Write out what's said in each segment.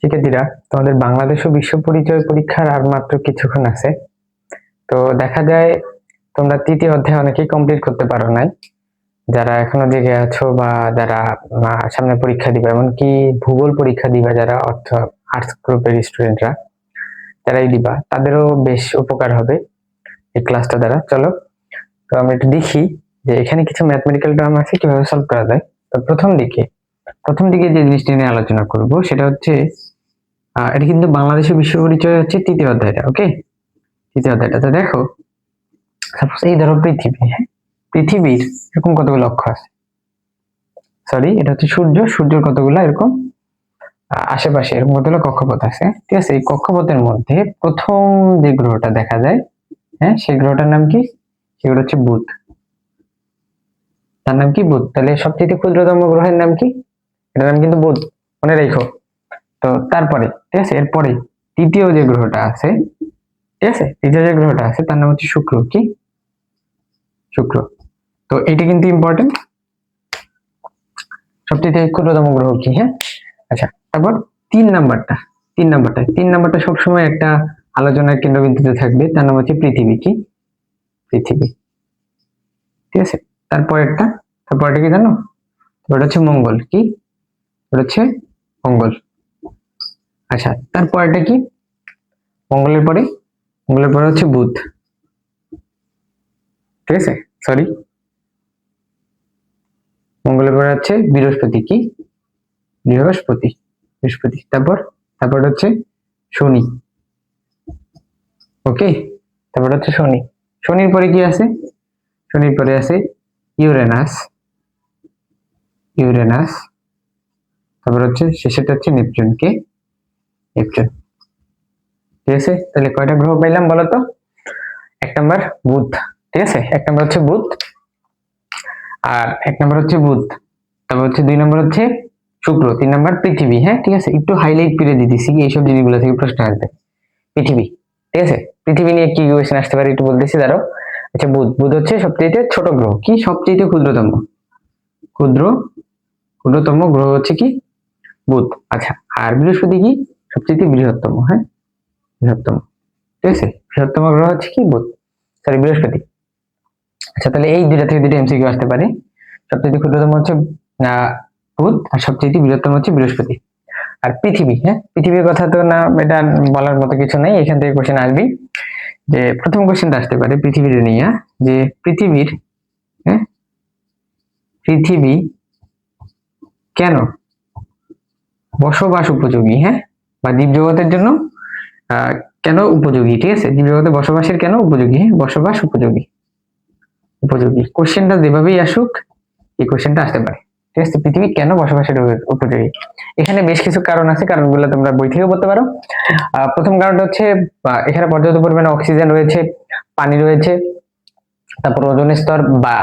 শিক্ষার্থীরা, তোমাদের বাংলাদেশ ও বিশ্ব পরিচয় পরীক্ষার আর মাত্র কিছুক্ষণ আছে। তো দেখা যায় তোমরা তৃতীয় অধ্যায় অনেকেই কমপ্লিট করতে পারো নাই, যারা এখনো জেগে আছো বা যারা সামনে পরীক্ষা দিবে, এমনকি ভূগোল পরীক্ষা দিবা, যারা আর্টস গ্রুপের স্টুডেন্টরা যারাই দিবা, তাদেরও বেশ উপকার হবে এই ক্লাসটা দ্বারা। চলো তো আমরা একটু দেখি যে এখানে কিছু ম্যাথমেটিক্যাল টার্ম আছে, কিভাবে সলভ করা যায়। তো প্রথম দিকে যে জিনিসটি নিয়ে আলোচনা করব সেটা হচ্ছে এটা কিন্তু বাংলাদেশের বিশ্ব পরিচয় হচ্ছে তৃতীয় অধ্যায়টা। ওকে, তৃতীয় অধ্যায়টা। তো দেখো, সাপোজ এই ধরো পৃথিবী, হ্যাঁ, পৃথিবীর এরকম কতগুলো অক্ষ আছে, সরি এটা হচ্ছে সূর্যের কতগুলো এরকম আশেপাশে এরকম কতগুলো কক্ষপথ আছে, ঠিক আছে। এই কক্ষপথের মধ্যে প্রথম যে গ্রহটা দেখা যায়, হ্যাঁ, সেই গ্রহটার নাম কি? সেগুলো হচ্ছে বুধ। তার নাম কি? বুধ। তাহলে সবচেয়ে ক্ষুদ্রতম গ্রহের নাম কি? এটার নাম কিন্তু বুধ, মনে রেখো। তো তারপরে, ঠিক আছে, এরপরে তৃতীয় যে গ্রহটা আছে, ঠিক আছে, তৃতীয় যে গ্রহটা আছে তার নাম হচ্ছে শুক্র। কি? শুক্র। তো এটা কিন্তু ইম্পর্টেন্ট, সবচেয়ে ক্ষুদ্রতম গ্রহ কি? হ্যাঁ, আচ্ছা। তারপর তিন নাম্বারটা সবসময় একটা আলোচনার কেন্দ্রবিন্দুতে থাকবে, তার নাম হচ্ছে পৃথিবী। কি? পৃথিবী, ঠিক আছে। তারপরটা কি জানো? ওটা হচ্ছে মঙ্গল। কি? ওটা হচ্ছে মঙ্গল। আচ্ছা, তারপরটা কি? মঙ্গলের পরে হচ্ছে বুধ, ঠিক আছে, সরি, মঙ্গলের পরে হচ্ছে বৃহস্পতি। কি? বৃহস্পতি। তারপর হচ্ছে শনি। ওকে, তারপর হচ্ছে শনির পরে কি আছে? শনির পরে আছে ইউরেনাস। তারপর হচ্ছে শেষেরটা হচ্ছে নেপচুন। কে? নেপচুন, ঠিক আছে। তাহলে কয়টা গ্রহ পাইলাম বলো তো? এক নাম্বার বুধ, ঠিক আছে, এক নাম্বার হচ্ছে বুধ, তারপর হচ্ছে 2 নম্বর হচ্ছে শুক্র, 3 নাম্বার পৃথিবী। হ্যাঁ, ঠিক আছে, একটু হাইলাইট করে দিতেছি, এইসব জিনিসগুলো থেকে প্রশ্ন আসবে। পৃথিবী, ঠিক আছে, পৃথিবী নিয়ে কি কোয়েশ্চেন আসতে পারে একটু বলতেছি, দাঁড়াও। আচ্ছা, বুধ হচ্ছে সবচেয়ে ছোট গ্রহ। কি? সবচেয়ে ক্ষুদ্রতম গ্রহ হচ্ছে কি? বুধ। আচ্ছা, আর বৃহস্পতি কি? সবচেয়ে বৃহত্তম। হ্যাঁ, বৃহত্তম, ঠিক আছে, বৃহত্তম গ্রহ হচ্ছে কি? বুধ, সরি, বৃহস্পতি। আচ্ছা, তাহলে এই দুইটা থেকে দুটো এমসিকিউ আসতে পারে। সবচেয়ে ক্ষুদ্রতম হচ্ছে বুধ, আর সবচেয়ে বৃহত্তম হচ্ছে বৃহস্পতি। আর পৃথিবী, হ্যাঁ, পৃথিবীর কথা তো না, এটা বলার মতো কিছু নেই, এখান থেকে কোশ্চেন আসবেই। যে প্রথম কোশ্চেনটা আসতে পারে পৃথিবীর নিয়ে, যে হ্যাঁ, পৃথিবী কেন বসবাস উপযোগী? হ্যাঁ, বা জীবজগতের জন্য কেন উপযোগী? ঠিক আছে, জীবজগতে বসবাসের কেন উপযোগী? হ্যাঁ, বসবাস উপযোগী। কোশ্চেনটা যেভাবেই আসুক, এই কোশ্চেনটা আসতে পারে, ঠিক আছে। পৃথিবী কেন বসবাসের উপযোগী? এখানে বেশ কিছু কারণ আছে, কারণগুলো তোমরা বই থেকেও পড়তে পারো। প্রথম কারণটা হচ্ছে এখানে পর্যাপ্ত পরিমাণে অক্সিজেন রয়েছে, পানি রয়েছে, তারপর ওজোন স্তর বা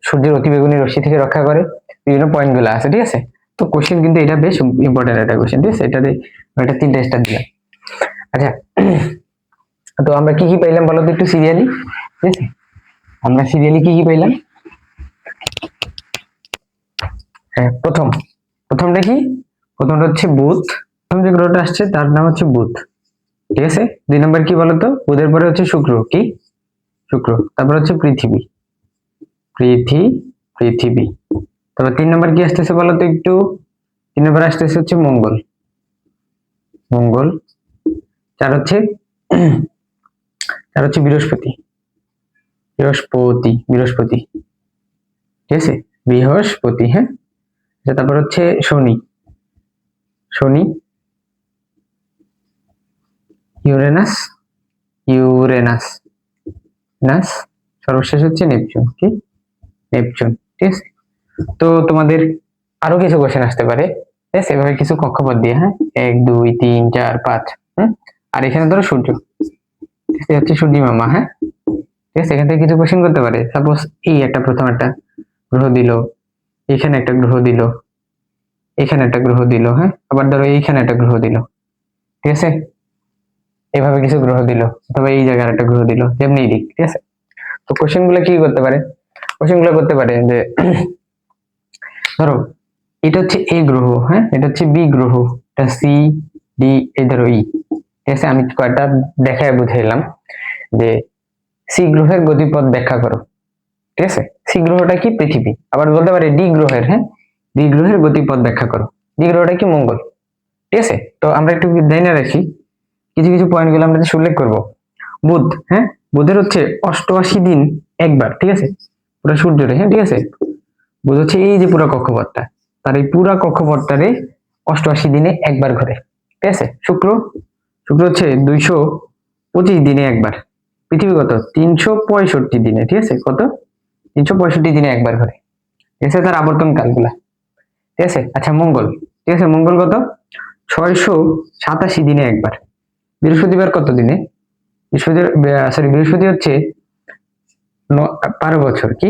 সূর্যের অতিবেগুনি রশ্মি থেকে রক্ষা করে, বিভিন্ন পয়েন্ট গুলো আছে, ঠিক আছে। তো কোশ্চেন কিন্তু এটা বেশ ইম্পর্টেন্ট একটা কোশ্চেন, ঠিক আছে। এটা 3টা স্টার দিলাম। আচ্ছা, তো আমরা কি পাইলাম বলো তো একটু সিরিয়ালি, ঠিক আছে। আমরা সিরিয়ালি কি পাইলাম? হ্যাঁ, প্রথমটা কি? প্রথমটা হচ্ছে বুধ। প্রথম যে গ্রহটা আসছে তার নাম হচ্ছে বুধ, ঠিক আছে। 2 নম্বর কি বলতো? বুধের পরে হচ্ছে শুক্র। কি? শুক্র। তারপর হচ্ছে পৃথিবী। তারপর 3 নম্বর কি আসতেছে বলতো একটু? 3 নম্বর আসতেছে হচ্ছে মঙ্গল। 4 হচ্ছে বৃহস্পতি, ঠিক আছে, বৃহস্পতি। হ্যাঁ, তারপর হচ্ছে শনি, ইউরেনাস, সর্বশেষ হচ্ছে নেপচুন। কি? নেপচুন, ঠিক আছে। তো তোমাদের আরো কিছু কোশ্চেন আসতে পারে, ঠিক আছে, এভাবে কিছু কক্ষপথ দিয়ে। হ্যাঁ, 1 2 3 4 5। আর এখানে ধরো সূর্য, হচ্ছে সূর্য মামা। হ্যাঁ, ঠিক আছে, এখান থেকে কিছু কোশ্চেন করতে পারে। সাপোজ এই প্রথম একটা গ্রহ দিল, এখানে একটা গ্রহ দিল, এখানে একটা গ্রহ দিল, হ্যাঁ, আবার ধরো এইখানে একটা গ্রহ দিল, ঠিক আছে, এভাবে কিছু গ্রহ দিল, অথবা এই জায়গায় একটা গ্রহ দিল, যেমনি দিক, ঠিক আছে। তো কোশ্চেন গুলো কি করতে পারে? যে ধরো এটা হচ্ছে এ গ্রহ, হ্যাঁ, এটা হচ্ছে বি গ্রহ, এটা সি ডি, এই ধরো ই। ঠিক আছে, আমি কয়টা দেখায় বুঝাইলাম যে সি গ্রহের গতিপথ ব্যাখ্যা করো। ঠিক আছে, সি গ্রহটা কি? পৃথিবী। আবার বলতে পারি ডি গ্রহের, হ্যাঁ, ডি গ্রহের গতিপথ ব্যাখ্যা করো। ডি গ্রহটা কি? মঙ্গল। ঠিক আছে, তো আমরা একটু জেনে রাখি কিছু কিছু পয়েন্ট গুলো আমরা উল্লেখ করবো। বুধ, হ্যাঁ, বুধের হচ্ছে 88 দিন একবার। ঠিক আছে, পুরো সূর্যরে, হ্যাঁ, ঠিক আছে। বুধ হচ্ছে এই যে পুরো কক্ষপথটা, তার এই পুরা কক্ষপথটারে 88 দিনে একবার ঘোরে। ঠিক আছে। শুক্র, শুক্র হচ্ছে 225 দিনে একবার। পৃথিবী কত? 365 দিনে। ঠিক আছে, কত? 365 দিনে একবার ঘোরে। ঠিক আছে, তার আবর্তন কালগুলা। ঠিক আছে। আচ্ছা, মঙ্গল, ঠিক আছে, মঙ্গল কত? 687 দিনে একবার। বৃহস্পতিবার কত দিনে? বৃহস্পতি হচ্ছে 12 বছর, কি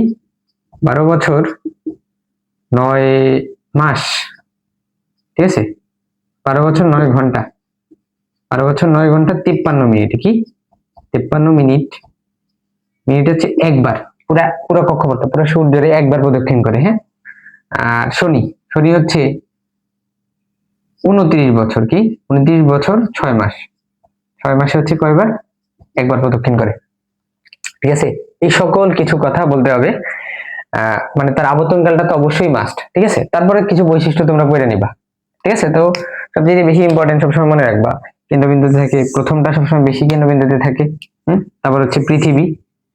12 বছর 9 মাস। ঠিক আছে, 12 বছর 9 ঘন্টা, 12 বছর 9 ঘন্টা 53 মিনিট, কি 53 মিনিট। মিনিট হচ্ছে একবার, পুরা পুরো কক্ষপথটা পুরো সূর্যের একবার প্রদক্ষিণ করে, হ্যাঁ। আর শনি, শনি হচ্ছে 29 বছর, কি 29 বছর 6 মাস। 6 মাসে হচ্ছে কয়বার? একবার প্রদক্ষিণ করে। ঠিক আছে, এই সকল কিছু কথা বলতে হবে। মানে তার আবর্তন কালটা তো অবশ্যই মাস্ট। ঠিক আছে, তারপরে কিছু বৈশিষ্ট্য তোমরা পড়ে নিবা। ঠিক আছে, তো সবচেয়ে বেশি ইম্পর্টেন্ট সবসময় মনে রাখবা, কেন্দ্রবিন্দুতে থাকে, প্রথমটা সবসময় বেশি কেন্দ্রবিন্দুতে থাকে। তারপর হচ্ছে পৃথিবী,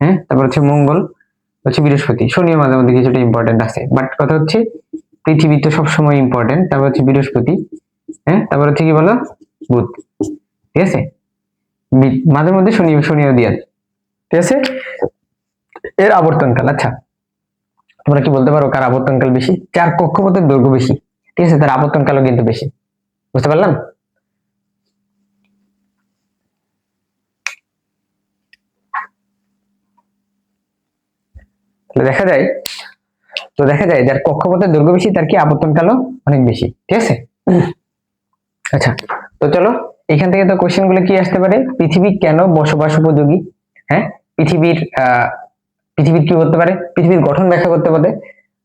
হ্যাঁ, তারপর হচ্ছে মঙ্গল, হচ্ছে বৃহস্পতি, শনিও মাঝে মধ্যে কিছুটা ইম্পর্টেন্ট আছে, বাট কথা হচ্ছে পৃথিবী তো সবসময় ইম্পর্টেন্ট, তারপর হচ্ছে বৃহস্পতি, হ্যাঁ, তারপর হচ্ছে কি বলো? বুধ। ঠিক আছে, মাঝে মধ্যে শনিও দিয়ে। ঠিক আছে, এর আবর্তনকাল। আচ্ছা, তোমরা কি বলতে পারো কার আবর্তনকাল বেশি? যার কক্ষপথের দৈর্ঘ্য বেশি, ঠিক আছে, তার আবর্তনকালও কিন্তু বেশি। বুঝতে পারলাম? দেখা যায়, যার কক্ষপথের দৈর্ঘ্য বেশি তার কি আবর্তনকালও অনেক বেশি। ঠিক আছে। আচ্ছা, তো চলো এখান থেকে তো কোশ্চেন গুলো কি আসতে পারে? পৃথিবী কেন বসবাস উপযোগী? হ্যাঁ, পৃথিবীর কি করতে পারে? পৃথিবীর গঠন ব্যাখ্যা করতে পারে,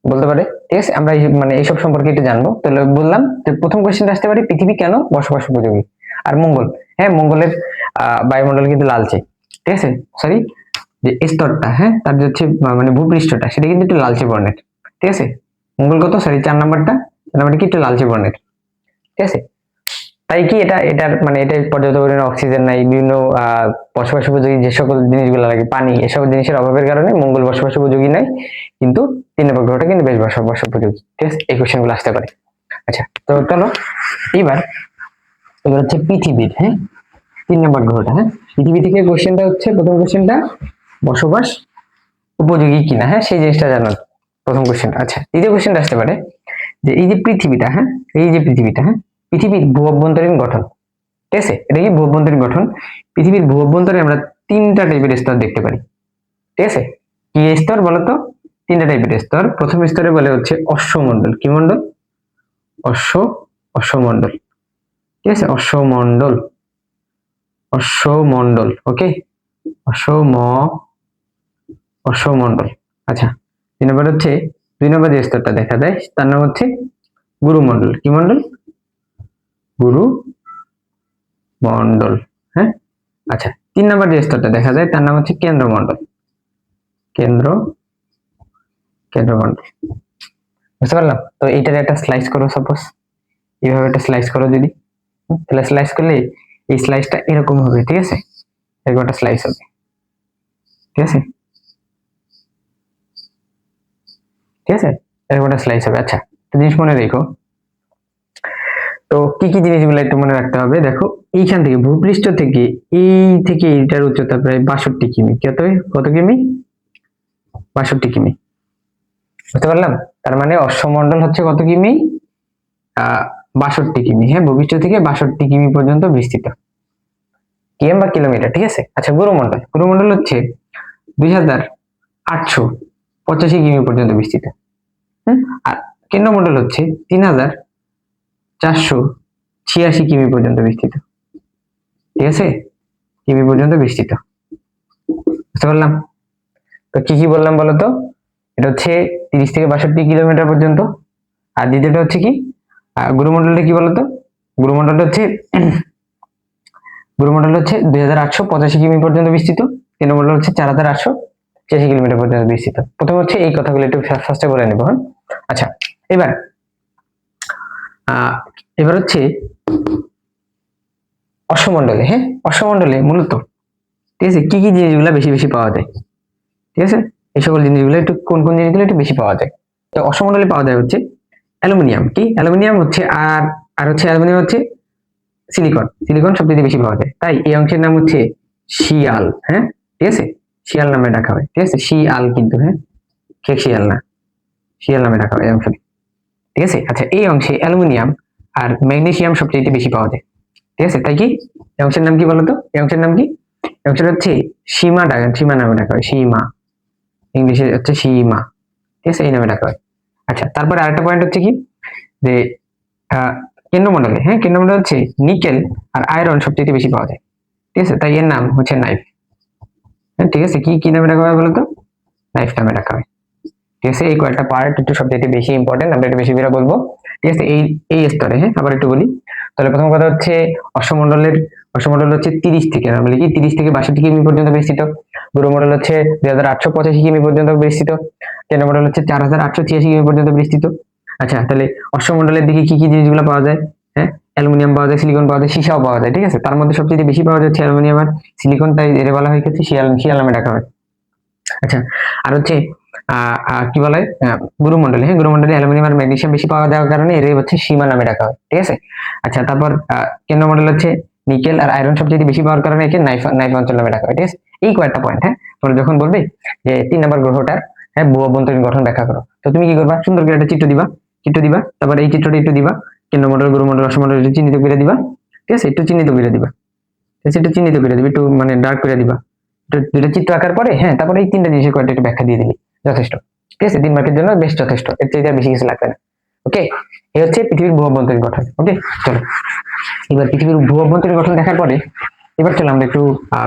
বলতে পারে। ঠিক আছে, আমরা মানে এইসব সম্পর্কে একটু জানবো। তাহলে বললাম যে প্রথম কোশ্চেনটা আসতে পারে পৃথিবী কেন বসবাস উপযোগী। আর মঙ্গল, হ্যাঁ, মঙ্গলের বায়ুমণ্ডল কিন্তু লালচে। ঠিক আছে, সরি, যে স্তরটা, হ্যাঁ, তার যে হচ্ছে মানে ভূপৃষ্ঠটা, সেটা কিন্তু একটু লালচে বর্ণের। ঠিক আছে, মঙ্গল কত? সরি, 4 নাম্বারটা কি একটু লালচে বর্ণের। ঠিক আছে, তাই কি এটার মানে এটা পর্যাপ্ত পরিমাণে অক্সিজেন নাই, বিভিন্ন বসবাস উপযোগী যে সকল জিনিসগুলো লাগে, পানি, এসব জিনিসের অভাবের কারণে মঙ্গল বসবাস উপযোগী নাই, কিন্তু 3 নম্বর গ্রহটা কিন্তু বেশ বসবাস উপযোগী। ঠিক আছে, এই কোশ্চেন গুলো আসতে পারে। আচ্ছা, তো চলো এবার হচ্ছে পৃথিবীর, হ্যাঁ, 3 নম্বর গ্রহটা, হ্যাঁ, পৃথিবী থেকে কোশ্চেনটা হচ্ছে, প্রথম কোশ্চেনটা বসবাস উপযোগী কিনা, হ্যাঁ, সেই জিনিসটা জানার প্রথম কোশ্চেনটা। আচ্ছা, দ্বিতীয় কোশ্চেনটা আসতে পারে যে এই যে পৃথিবীটা, হ্যাঁ, এই যে পৃথিবীটা, হ্যাঁ, পৃথিবীর ভূ অভ্যন্তরীণ গঠন। ঠিক আছে, এটা কি ভূ অভ্যন্তরীণ গঠন? পৃথিবীর ভূ অভ্যন্তরে আমরা 3টা টাইপের স্তর দেখতে পারি। ঠিক আছে, কি স্তর বলতো? 3টা টাইপের স্তর। প্রথম স্তরে বলে হচ্ছে অশ্বমণ্ডল। কি মণ্ডল? অশ্বমণ্ডল। ঠিক আছে, অশ্বমণ্ডল, ওকে, অশ্বমণ্ডল। আচ্ছা, 2 নম্বর হচ্ছে, 2 নম্বর যে স্তরটা দেখা যায় তার নাম হচ্ছে গুরুমণ্ডল। কি মণ্ডল? গুরুমণ্ডল, হ্যাঁ। আচ্ছা, 3 নম্বর যে স্তরটা দেখা যায় তার নাম হচ্ছে কেন্দ্রমণ্ডল। কেন্দ্রমণ্ডল। বুঝতে পারলাম? তো এইটার একটা স্লাইস করো, সাপোজ এইভাবে একটা স্লাইস করো যদি, তাহলে স্লাইস করলে এই স্লাইসটা এরকম হবে। ঠিক আছে, এরকম একটা স্লাইস হবে। ঠিক আছে, এরকম একটা স্লাইস হবে। আচ্ছা, জিনিস মনে রেখো, তো কি কি জিনিসগুলো একটু মনে রাখতে হবে। দেখো, এইখান থেকে ভূপৃষ্ঠ থেকে এইটার উচ্চতা প্রায় 62 কিমি। কত কিমি? 62 কিমি। বুঝতে পারলাম? তার মানে অশ্বমণ্ডল হচ্ছে কত কিমি? 62 কিমি, হ্যাঁ, ভূপৃষ্ঠ থেকে 62 কিমি পর্যন্ত বিস্তৃত, কিমি বা কিলোমিটার। ঠিক আছে। আচ্ছা, গুরুমণ্ডল হচ্ছে 2885 কিমি পর্যন্ত বিস্তৃত। আর কেন্দ্রমণ্ডল হচ্ছে 3486 কিমি পর্যন্ত বিস্তৃত। ঠিক আছে, কিমি পর্যন্ত বিস্তৃত। বুঝতে পারলাম? তো কি কি বললাম বলতো? এটা হচ্ছে 30 থেকে 62 কিলোমিটার পর্যন্ত। আর দ্বিতীয়টা হচ্ছে কি, গুরুমণ্ডলটা কি বলতো? গুরুমণ্ডল হচ্ছে 2885 কিমি পর্যন্ত বিস্তৃত। কেন্দ্রমণ্ডল হচ্ছে 4886 কিলোমিটার পর্যন্ত বিস্তৃত। প্রথমে হচ্ছে এই কথাগুলো একটু ফার্স্টে বলে নেব। হ্যাঁ, আচ্ছা, এবার হচ্ছে অশ্বমণ্ডলে। হ্যাঁ, অশ্বমণ্ডলে মূলত ঠিক আছে কি কি জিনিসগুলো বেশি বেশি পাওয়া যায়? ঠিক আছে, এই সকল জিনিসগুলো একটু কোন কোন জিনিসগুলো একটু বেশি পাওয়া যায়? তো অশ্বমণ্ডলে পাওয়া যায় হচ্ছে অ্যালুমিনিয়াম। কি অ্যালুমিনিয়াম হচ্ছে আর হচ্ছে অ্যালুমিনিয়াম হচ্ছে সিলিকন সবচেয়ে বেশি পাওয়া যায়। তাই এই অংশের নাম হচ্ছে শিয়াল। হ্যাঁ, ঠিক আছে, শিয়াল নামে ডাকা হয়। ঠিক আছে, শিয়াল কিন্তু, হ্যাঁ, শিয়াল না, শিয়াল নামে ডাকা হয় এই অংশটি। ঠিক আছে, আচ্ছা, এই অংশে অ্যালুমিনিয়াম আর ম্যাগনেসিয়াম সবচেয়ে বেশি পাওয়া যায়। ঠিক আছে, তাই কি এই অংশের নাম কি বলতো? এই অংশের নাম কি? এই অংশটা হচ্ছে সীমা নামে ডাকা হয়। সীমা, ইংলিশে হচ্ছে সীমা। ঠিক আছে, এই নামে ডাকা হয়। আচ্ছা, তারপরে আরেকটা পয়েন্ট হচ্ছে কি যে কেন্দ্রমণ্ডলে, হ্যাঁ, কেন্দ্রমণ্ডলে হচ্ছে নিকেল আর আয়রন সবচেয়ে বেশি পাওয়া যায়। ঠিক আছে, তাই এর নাম হচ্ছে নাইফ। হ্যাঁ, ঠিক আছে, কি কি নামে ডাকা হয় বলতো? নাইফ নামে ডাকা হয়। ঠিক আছে, এই কয়েকটা পার্ট একটু সবচেয়ে বেশি ইম্পর্টেন্ট, আমরা একটু বেশি করে বলবো। ঠিক আছে, এই স্তরে। হ্যাঁ, আবার একটু বলি তাহলে। প্রথম কথা হচ্ছে অশ্বমণ্ডল হচ্ছে 30 থেকে, আমরা বলি কি 30 থেকে 62 কিমি পর্যন্ত বিস্তৃত। গুরুমণ্ডল হচ্ছে 2885 কিমি পর্যন্ত বিস্তৃত। কেন্দ্রমণ্ডল হচ্ছে 4886 কিমি পর্যন্ত বিস্তৃত। আচ্ছা, তাহলে অশ্বমণ্ডলের দিকে কি কি জিনিসগুলো পাওয়া যায়? হ্যাঁ, অ্যালুমিনিয়াম পাওয়া যায়, সিলিকন পাওয়া যায়, সীসাও পাওয়া যায়। ঠিক আছে, তার মধ্যে সবচেয়ে বেশি পাওয়া যাচ্ছে অ্যালুমিনিয়াম আর সিলিকন, তাই এর বলা হয় হচ্ছে শিয়াল নামে ডাকা হয়। আচ্ছা, আর হচ্ছে কি বলে গুরুমণ্ডলে, হ্যাঁ, গুরুমণ্ডলে অ্যালুমিনিয়াম আর ম্যাগনেসিয়াম বেশি পাওয়া যাওয়ার কারণে এর হচ্ছে সীমা নামে ডাকা হয়। ঠিক আছে, আচ্ছা, তারপর কেন্দ্রমণ্ডল হচ্ছে নিকেল আর আয়রন সবচেয়ে বেশি পাওয়ার কারণে একে নাইফ অঞ্চল নামে ডাকা হয়। ঠিক আছে, এই কয়েকটা পয়েন্ট। হ্যাঁ, তোমরা যখন বলবে যে 3 নম্বর গ্রহটার, হ্যাঁ, ভূ অভ্যন্তরীণ গঠন ব্যাখ্যা করো, তো তুমি কি করবা? সুন্দর করে একটা চিত্র দিবা, তারপর এই চিত্রটা একটু দিবা, কেন্দ্রমণ্ডল, গুরুমণ্ডল, অশ্বমণ্ডল একটু চিহ্নিত করে দিবা। ঠিক আছে, একটু চিহ্নিত করে দিবা, একটু মানে ডার্ক করে দিবা। দুটো চিত্র আঁকার পরে, হ্যাঁ, তারপরে এই 3টা জিনিসের কয়েকটা একটু ব্যাখ্যা দিয়ে দিবি, যথেষ্ট। ঠিক আছে, 3 মার্কের জন্য বেশ যথেষ্ট, এর চেয়ে বেশি কিছু লাগবে না। ওকে, এই হচ্ছে পৃথিবীর ভূ অভ্যন্তরীণ গঠন। ওকে, চলো এবার পৃথিবীর ভূ অভ্যন্তরীণ গঠন দেখার পরে এবার চলো আমরা একটু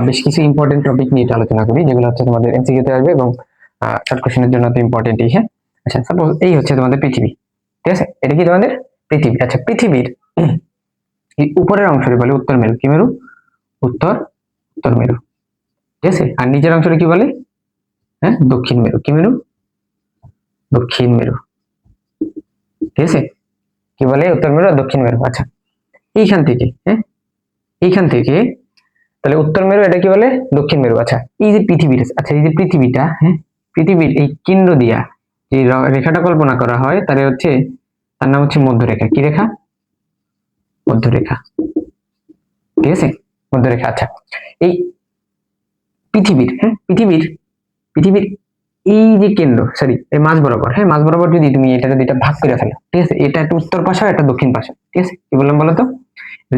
বেশ কিছু ইম্পর্টেন্ট টপিক নিয়ে আলোচনা করি, যেগুলো হচ্ছে তোমাদের এমসিকিউ তে আসবে এবং শর্ট কোশ্চেনের জন্য তো ইম্পর্টেন্টই। হ্যাঁ, আচ্ছা, সাপোজ এই হচ্ছে তোমাদের পৃথিবী। ঠিক আছে, এটা কি তোমাদের পৃথিবী? আচ্ছা, পৃথিবীর এই উপরের অংশটি বলে উত্তর মেরু। কি মেরু? উত্তর মেরু। ঠিক আছে, আর নিচের অংশটা কি বলে? হ্যাঁ, দক্ষিণ মেরু। কি মেরু? দক্ষিণ মেরু। ঠিক আছে, কি বলে? উত্তর মেরু আর দক্ষিণ মেরু। আচ্ছা, এইখান থেকে, হ্যাঁ, এইখান থেকে তাহলে উত্তর মেরু, এটা কি বলে? দক্ষিণ মেরু। আচ্ছা, এই যে পৃথিবীর, আচ্ছা, এই যে পৃথিবীটা, হ্যাঁ, পৃথিবীর এই কেন্দ্র দিয়া যে রেখাটা কল্পনা করা হয় তার নাম হচ্ছে মধ্যরেখা। কি রেখা? মধ্যরেখা। ঠিক আছে, মধ্যরেখা। আচ্ছা, এই পৃথিবীর, হ্যাঁ, পৃথিবীর এই যে কেন্দ্র, সরি, এই মাঝ বরাবর, হ্যাঁ, মাঝ বরাবর যদি তুমি এটা ভাগ করে ফেলো, ঠিক আছে, এটা একটা উত্তর পাশ হয়, একটা দক্ষিণ পাশ হয়। ঠিক আছে, কি বললাম বলো তো?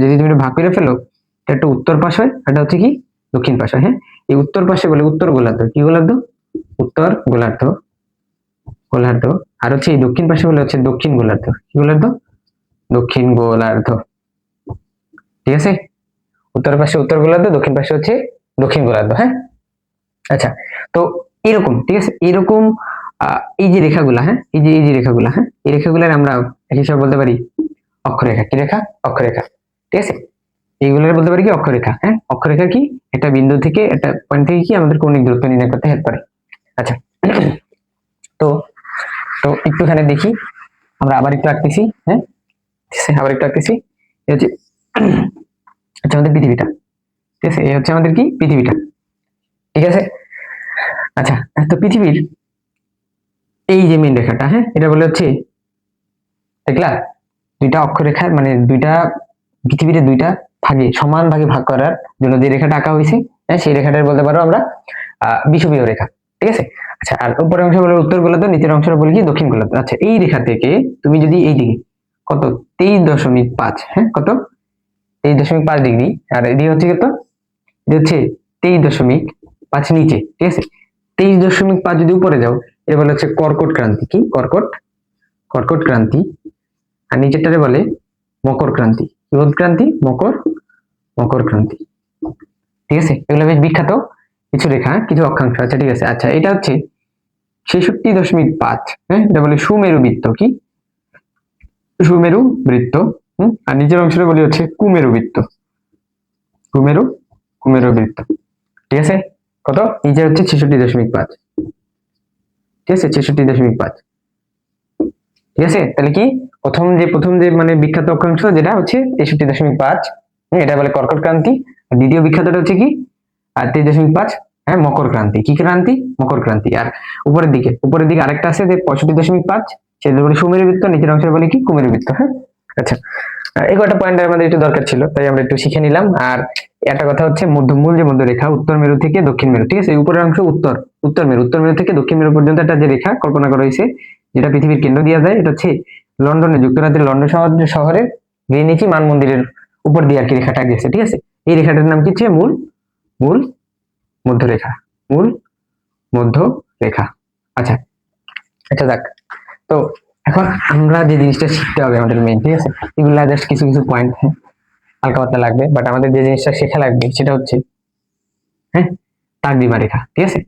যদি তুমি এটা ভাগ করে ফেলো, এটা একটা উত্তর পাশ হয়, এটা হচ্ছে কি দক্ষিণ পাশ হয়। হ্যাঁ, এই উত্তর পাশে বলে উত্তর গোলার্ধ। কি গোলার্ধ? উত্তর গোলার্ধ। আর হচ্ছে এই দক্ষিণ পাশে বলে হচ্ছে দক্ষিণ গোলার্ধ। কি গোলার্ধ? দক্ষিণ গোলার্ধ। ঠিক আছে, উত্তর পাশে উত্তর গোলার্ধ, দক্ষিণ পাশে হচ্ছে দক্ষিণ গোলার্ধ। হ্যাঁ, আচ্ছা, তো এরকম, ঠিক আছে, এরকম এই যে রেখাগুলা, হ্যাঁ, এই যে রেখাগুলা, হ্যাঁ, এই রেখাগুলার আমরা এক হিসাবে বলতে পারি অক্ষরেখা। কি রেখা? অক্ষরেখা। ঠিক আছে, এইগুলোর বলতে পারি কি অক্ষরেখা। হ্যাঁ, অক্ষরেখা কি একটা বিন্দু থেকে, একটা পয়েন্ট থেকে কি আমাদের কৌণিক দূরত্ব নির্ণয় করতে হেল্প করে। আচ্ছা, তো তো একটুখানি দেখি, আমরা আবার একটু আঁকতেছি। হ্যাঁ, আবার একটু আঁকতেছি। এই হচ্ছে আচ্ছা আমাদের পৃথিবীটা। ঠিক আছে, এই হচ্ছে আমাদের কি পৃথিবীটা। ঠিক আছে, আচ্ছা, তো পৃথিবীর এই যে মেন রেখাটা, হ্যাঁ, এটা বলে হচ্ছে, দেখলা, দুইটা অক্ষরেখার মানে পৃথিবীর দুইটা সমান ভাগে ভাগ করার জন্য যে রেখাটা আঁকা হয়েছে, হ্যাঁ, সেই রেখাটা বলতে পারো আমরা বিষুবীয় রেখা। ঠিক আছে, আচ্ছা, আর উপরের অংশ বলে উত্তর গোলার্ধ, নিচের অংশ বলে কি দক্ষিণ গোলার্ধ। আচ্ছা, এই রেখা থেকে তুমি যদি এই দিকে কত 23.5, হ্যাঁ, কত 23.5 ডিগ্রি, আর এদিকে হচ্ছে কত? এটা হচ্ছে 23.5 নিচে। ঠিক আছে, 23.5 যদি উপরে যাও, এটা বলে হচ্ছে কর্কট ক্রান্তি। কি? কর্কট ক্রান্তি। আর নিচেরটারে বলে মকর ক্রান্তি। কি ক্রান্তি? মকর ক্রান্তি। ঠিক আছে, এগুলো বেশ বিখ্যাত কিছু রেখা, কিছু অক্ষাংশ। আচ্ছা, ঠিক আছে, আচ্ছা, এটা হচ্ছে 66.5, হ্যাঁ, এটা বলে সুমেরু বৃত্ত। কি? সুমেরু বৃত্ত। আর নিচের অংশটা বলি হচ্ছে কুমেরু বৃত্ত। কুমেরু বৃত্ত, ঠিক আছে। কত? নিচে হচ্ছে 66.5, ঠিক আছে, 66.5, ঠিক আছে। তাহলে কি প্রথম যে মানে বিখ্যাত অক্ষাংশ যেটা হচ্ছে 63.5, এটা বলে কর্কট ক্রান্তি। আর দ্বিতীয় বিখ্যাতটা হচ্ছে কি 23.5, হ্যাঁ, মকর ক্রান্তি। কি ক্রান্তি? মকর ক্রান্তি। আর উপরের দিকে আরেকটা আছে যে 65.5, সেটা বলে সুমেরু বৃত্ত, নিচের অংশ বলে কি কুমেরু বৃত্ত। হ্যাঁ, আচ্ছা, এই কটা পয়েন্ট আমাদের একটু দরকার ছিল, তাই আমরা একটু শিখে নিলাম। আর একটা কথা হচ্ছে মূল যে মধ্যরেখা উত্তর মেরু থেকে দক্ষিণ মেরু, ঠিক আছে, এই উপরের অংশ উত্তর মেরু থেকে দক্ষিণ মেরু পর্যন্ত একটা যে রেখা কল্পনা করা হয়েছে, যেটা পৃথিবীর কেন্দ্র দিয়ে যায়, এটা হচ্ছে যুক্তরাজ্যের লন্ডন শহরের গ্রিনিচি মান মন্দিরের উপর দিয়ে আর কি রেখাটা গেছে, ঠিক আছে। এই রেখাটার নাম কি হচ্ছে মূল মধ্যরেখা, মূল মধ্যরেখা। আচ্ছা, যাক। তো এখন আমরা যে জিনিসটা শিখতে হবে আমাদের মেইন, ঠিক আছে, এগুলা জাস্ট কিছু পয়েন্ট, হ্যাঁ, হালকা পাতলা লাগবে, বাট আমাদের যে জিনিসটা শেখা লাগবে সেটা হচ্ছে, হ্যাঁ, তাকদিমা রেখা, ঠিক আছে,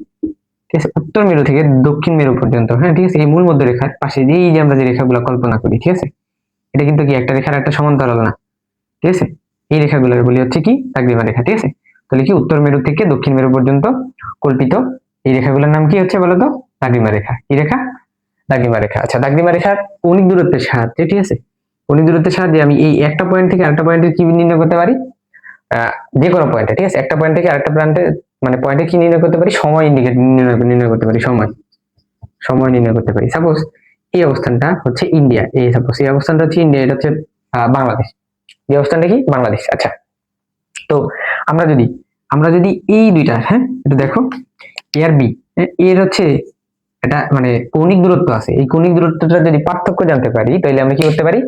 উত্তর মেরু থেকে দক্ষিণ মেরু পর্যন্ত, হ্যাঁ, ঠিক আছে, এই মূল মধ্যরেখার পাশে এই যে আমরা যে রেখাগুলো কল্পনা করি, ঠিক আছে, এটা কিন্তু কি একটা রেখার একটা সমান্তরাল না, ঠিক আছে। এই রেখাগুলোর বলি হচ্ছে কি তাকদিমা রেখা, ঠিক আছে। তাহলে কি উত্তর মেরু থেকে দক্ষিণ মেরু পর্যন্ত কল্পিত এই রেখাগুলোর নাম কি হচ্ছে বলতো? তাকদিমা রেখা। কি রেখা? তাকদিমা রেখা। আচ্ছা, তাকদিমা রেখার কৌণিক দূরত্বের সাহায্যে, ঠিক আছে, কৌণিক দূরত্বের সাহায্যে আমি এই একটা পয়েন্ট থেকে আরেকটা পয়েন্টে কি নির্ণয় করতে পারি? যে কোনো পয়েন্টে, ঠিক আছে, একটা পয়েন্ট থেকে আরেকটা প্রান্তে মানে পয়েন্টে কি নির্ণয় করতে পারি? সময় নির্ণয় করতে পারি, সময় নির্ণয় করতে পারি। সাপোজ এই অবস্থানটা হচ্ছে ইন্ডিয়া, এই অবস্থানটা হচ্ছে ইন্ডিয়া, এটা হচ্ছে বাংলাদেশ। এই অবস্থানটা কি বাংলাদেশ। আচ্ছা, তো আমরা যদি এই দুইটা, হ্যাঁ, এটা দেখো এ আর বি, এর হচ্ছে এটা মানে কৌণিক দূরত্ব আছে, এই কৌণিক দূরত্বটা যদি পার্থক্য জানতে পারি, তাহলে আমরা কি করতে পারি?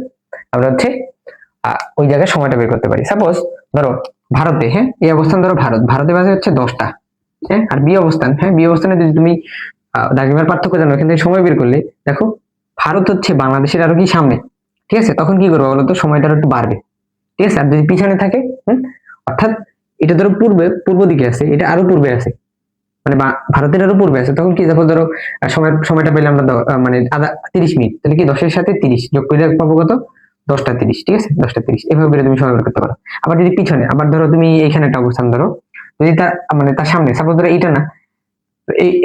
আমরা হচ্ছে ওই জায়গায় সময়টা বের করতে পারি। সাপোজ ধরো ভারতে, হ্যাঁ, এই অবস্থান ধরো ভারতে বাজে হচ্ছে 10টা, হ্যাঁ, আর বি অবস্থান, হ্যাঁ, বি অবস্থানে যদি তুমি দ্রাঘিমার পার্থক্য জানো, এখান থেকে সময় বের করলে দেখো ভারত হচ্ছে বাংলাদেশের আরো কি সামনে, ঠিক আছে, তখন কি করবো বলতো? সময়টা একটু বাড়বে, ঠিক আছে। আর যদি পিছনে থাকে, অর্থাৎ এটা ধরো পূর্ব দিকে আছে, এটা আরো পূর্বে আছে, মানে ভারতের আরো পূর্বে আছে, তখন কি দেখো ধরো সময়টা পেলে আমরা মানে 30 মিনিট, তাহলে কি 10-এর সাথে 30 যোগ করলে পাবো কত? 10টা 30, ঠিক আছে, 10টা 30, এভাবে তুমি সময় বের করতে পারো। আবার যদি পিছনে, আবার ধরো তুমি এইখানে একটা অবস্থান ধরো, যদি তার মানে তার সামনে, সাপোজ ধরো এইটা না,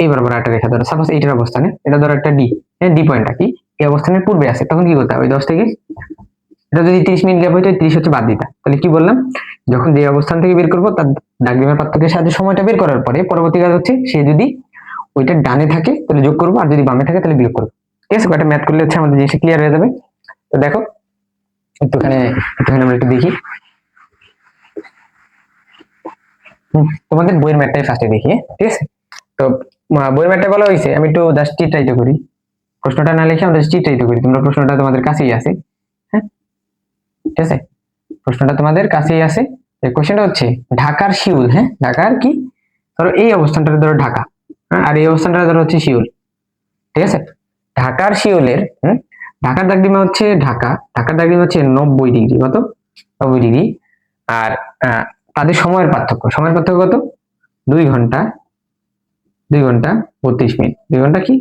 এই বরাবর একটা রেখা ধরো, সাপোজ এইটার অবস্থানে, এটা ধরো একটা ডি, হ্যাঁ, ডি পয়েন্টটা কি এই অবস্থানের পূর্বে আছে, তখন কি করতে হবে? 10 থেকে এটা যদি 30 মিনিট গ্যাপ হইতো, 30 হচ্ছে বাদ দিতা, তাহলে কি বললাম? যখন যে অবস্থান থেকে বের করবো তার দাগরিমার পার্থক্যের সাহায্যে সময়টা বের করার পরে পরবর্তী কাজ হচ্ছে সে যদি ওইটা ডানে থাকে তাহলে যোগ করবো, আর যদি বামে থাকে তাহলে বিয়োগ করবো, ঠিক আছে। কয়েকটা ম্যাথ করলে হচ্ছে আমাদের জিনিসটা ক্লিয়ার হয়ে যাবে। তো দেখো একটুখানে আমরা একটু দেখি, তোমাদের বইয়ের ম্যাথটাই ফার্স্টে দেখি, ঠিক আছে। তো বইয়ের ম্যাথটা বলা হয়েছে, আমি একটু জাস্ট চিত্রায়িত করি, প্রশ্নটা না লিখে আমরা চিত্রায়িত করি, তোমরা প্রশ্নটা তোমাদের কাছেই আছে, হ্যাঁ, ঠিক আছে, প্রশ্নটা তোমাদের কাছেই আছে। কোশ্চেনটা হচ্ছে ঢাকার শিউল, হ্যাঁ, ঢাকার কি ধরো এই অবস্থানটা ধরো ঢাকা, হ্যাঁ, আর এই অবস্থানটা ধরো হচ্ছে শিউল, ঠিক আছে। ঢাকার শিউলের ঢাকার দাগডিমা হচ্ছে ঢাকার দাগডিমা হচ্ছে 90 ডিগ্রি, কত? 90 ডিগ্রি। আর তাদের সময়ের পার্থক্য কত? 2 ঘন্টা 32 মিনিট, 2 ঘন্টা কি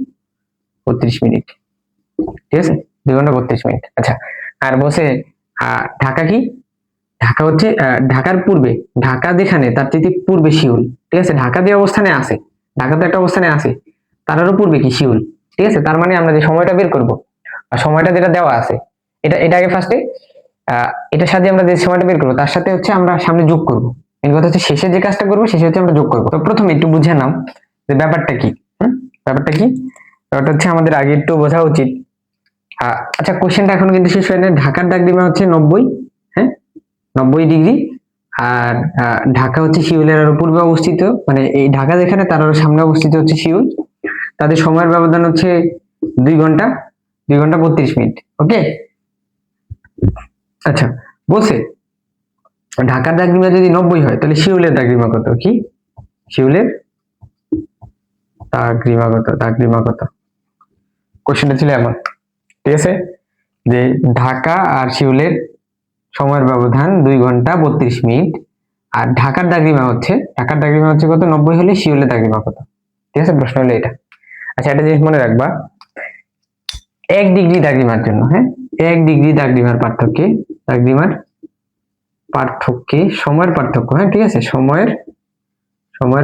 32 মিনিট, ঠিক আছে, 2 ঘন্টা 32 মিনিট। আচ্ছা, আর বসে ঢাকা কি, ঢাকা হচ্ছে ঢাকার পূর্বে, ঢাকা যেখানে তার থেকে পূর্বে শিউল, ঠিক আছে, ঢাকা যে অবস্থানে আছে, ঢাকা তো একটা অবস্থানে আছে, তারও পূর্বে কি শিউল, ঠিক আছে। তার মানে আমরা যে সময়টা বের করব, আর সময়টা যেটা দেওয়া আছে, এটা আগে ফার্স্টে এটার সাথে আমরা যে সময়টা বের করবো তার সাথে হচ্ছে আমরা সামনে যোগ করব। এই কথা হচ্ছে শেষে যে কাজটা করবো শেষে হচ্ছে আমরা যোগ করবো। তো প্রথমে একটু বুঝে নাও যে ব্যাপারটা কি, ব্যাপারটা হচ্ছে আমাদের আগে একটু বোঝা উচিত। আচ্ছা, কোশ্চেনটা এখন কিন্তু শেষ হয় না। ঢাকার দাগডিমা হচ্ছে 90, হ্যাঁ, 90 ডিগ্রি। আর ঢাকা হচ্ছে শিউলের আরো পূর্বে অবস্থিত, মানে এই ঢাকা যেখানে তার আরো সামনে অবস্থিত হচ্ছে শিউল। তাদের সময়ের ব্যবধান হচ্ছে 2 ঘন্টা 32 মিনিট। ওকে, আচ্ছা, বলছে ঢাকার দাগডিমা যদি 90 হয় তাহলে শিউলের দাগডিমা কত? কি শিউলের দাগডিমা কত? কোশ্চেনটা ছিল এমন, ঠিক আছে, যে ঢাকা আর শিউলের সময়ের ব্যবধান 2 ঘন্টা 32 মিনিট, আর ঢাকার দাগডিমা হচ্ছে কত? 90 হলে শিউলের দাগডিমা কত? ঠিক আছে, প্রশ্ন হলো এটা। আচ্ছা, একটা জিনিস মনে রাখবা, 1 ডিগ্রি দাগডিমার জন্য, হ্যাঁ, 1 ডিগ্রি দাগডিমার পার্থক্যে দাগরিমার পার্থক্যে সময়ের পার্থক্য, হ্যাঁ ঠিক আছে, সময়ের